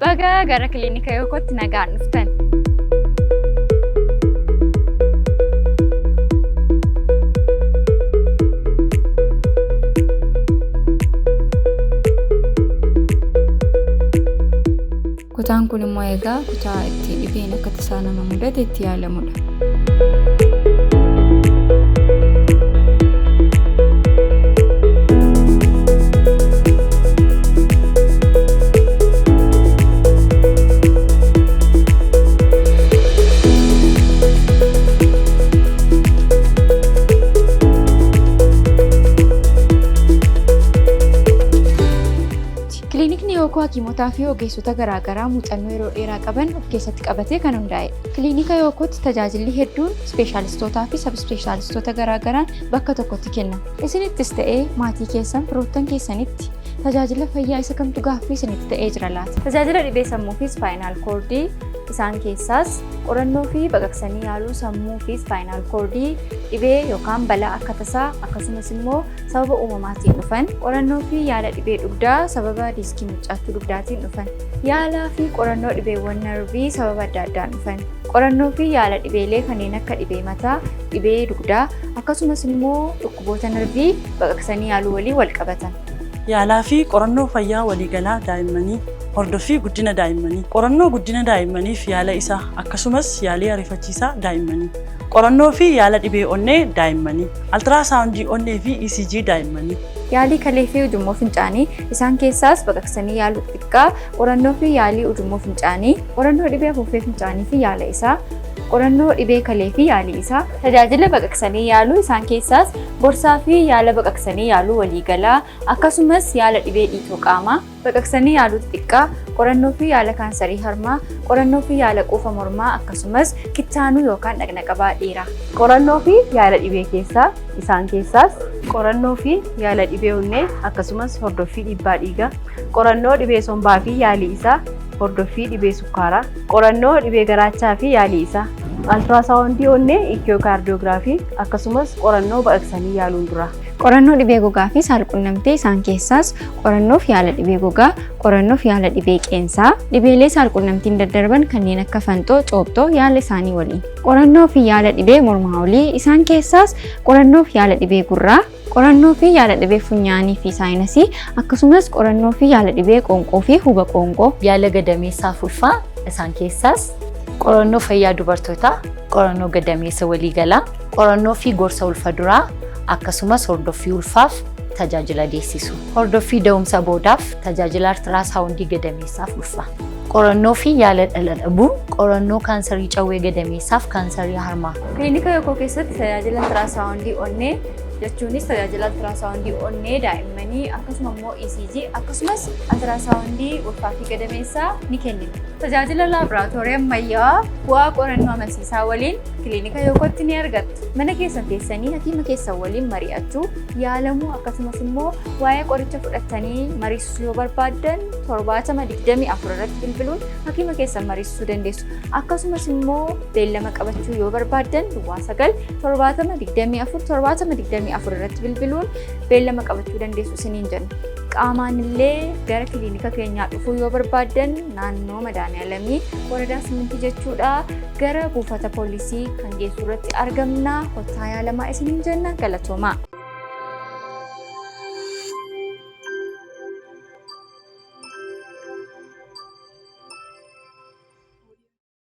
Baga gara klinika yookotti nagaan dhuftan. Kutaan kun immoo egaa kutaa itti dhibeen akka tasaa nama mudate itti yaalamudha. Klinikni yookoo hakiimotaa fi ogeessota garaagaraa muuxannoo yeroo dheeraa qaban of keessatti qabatee kan hundaa'edha. Klinika yookootti tajaajilli hedduun ispeeshaalistootaa fi sabispeeshaalistoota garaagaraan bakka tokkotti kennama. Isinittis ta'ee maatii keessan firoottan keessanitti tajaajila fayyaa isa kamtu gaaffii isinitti ta'ee jira laata? Tajaajila dhibee sammuu fi ispaayinaal koordii isaan keessaas qorannoo fi baqaqsanii yaaluu sammuu fi ispaayinaal koordii dhibee yookaan balaa akka tasaa akkasumas immoo sababa uumamaatiin dhufan qorannoo fi yaala dhibee dugdaa sababa diiskii mucaachuu dugdaatiin dhufan yaalaa fi qorannoo dhibeewwan narvii sababa adda addaan dhufan qorannoo fi yaala dhibeelee kanneen akka dhibee mataa dhibee dugdaa akkasumas immoo dhukkuboota narvii baqaqsanii yaaluu waliin wal qabatan. Yaalaa fi qorannoo fayyaa waliigalaa daa'immanii hordoffii guddina daa'immanii qorannoo guddina daa'immanii fi yaala isaa akkasumas yaalii ariifachiisaa daa'immanii qorannoo fi yaala dhibee onnee daa'immanii altiraasaawundii onnee fi ECG daa'immanii yaalii kalee fi ujummoo fincaanii isaan keessaas baqaqsanii yaaluu xiqqaa qorannoo fi yaalii ujummoo fincaanii qorannoo dhibee afuuffee fincaanii fi yaala isaa qorannoo dhibee kalee fi yaalii isaa tajaajila baqaqsanii yaaluu isaan keessaas gorsaa fi yaala baqaqsanii yaaluu waliigalaa akkasumas yaala dhibee dhiitoo qaamaa baqaqsanii yaaluu xiqqaa qorannoo fi yaala kaansarii harmaa qorannoo fi yaala quufa mormaa akkasumas kittaanuu yookaan dhaqna qabaa dheeraa qorannoo fi yaala dhibee keessaa isaan keessaas qorannoo fi yaala dhibee onnee akkasumas hordoffii dhiibbaa dhiigaa qorannoo dhibee sombaa fi yaalii isaa hordoffii dhibee sukkaaraa qorannoo dhibee garaachaa fi yaalii isaa altiraasaawundii onnee ikiyookaardiyoogiraafii akkasumas qorannoo baqaqsanii yaaluun dura. Qorannoo dhibee gogaa fi saalqunnamtee isaan keessaas qorannoo fi yaala dhibee gogaa qorannoo fi yaala dhibee qeensaa dhibeelee saalqunnamtiin daddarban kanneen akka fanxoo coobxoo yaala isaanii waliin qorannoo fi yaala dhibee mormaa olii isaan keessaas qorannoo fi yaala dhibee gurraa qorannoo fi yaala dhibee funyaanii fi saayinasii akkasumas qorannoo fi yaala dhibee qoonqoo fi huba qoonqoo yaala gadameessaa fulfaa isaan keessaas qorannoo fayyaa dubartootaa qorannoo gadameessa waliigalaa qorannoo fi gorsa ulfa duraa akkasumas hordoffii ulfaaf tajaajila deessisu hordoffii da'umsa boodaaf tajaajila altiraasaawundii gadameessaaf ulfaa qorannoo fi yaala dhala dhabuu qorannoo kaansarii cawwee gadameessaaf kaansarii harmaa. Klinika yookoo keessatti tajaajila altiraasaawundii onnee jechuunis tajaajila altiraasaawundii onnee daa'immanii akkasuma immoo ECG akkasumas altiraasaawundii ulfaa fi gadameessaa ni kennina. Tajaajila laaboraatoorii ammayyaa bu'aa qorannoo amansiisaa waliin klinika yookootti ni argattu. Mana keessan teessanii hakiima keessan waliin mari'achuu yaalamuu akkasumas immoo waa'ee qoricha fudhattanii mariisisuu yoo barbaaddan 724 irratti bilbiluun hakiima keessan mariisisuu dandeessu. Akkasumas immoo beellama qabachuu yoo barbaaddan 9-724 irratti bilbiluun beellama qabachuu dandeessu isiniin jenna. Qaamaan illee gara klinika keenyaa dhufuu yoo barbaaddan naannoo Madaaniyalamii waradaa 8 jechuudha gara buufata poolisii kan geessu irratti argamna. Kottaa yaalamaa isiniin jenna galatoomaa.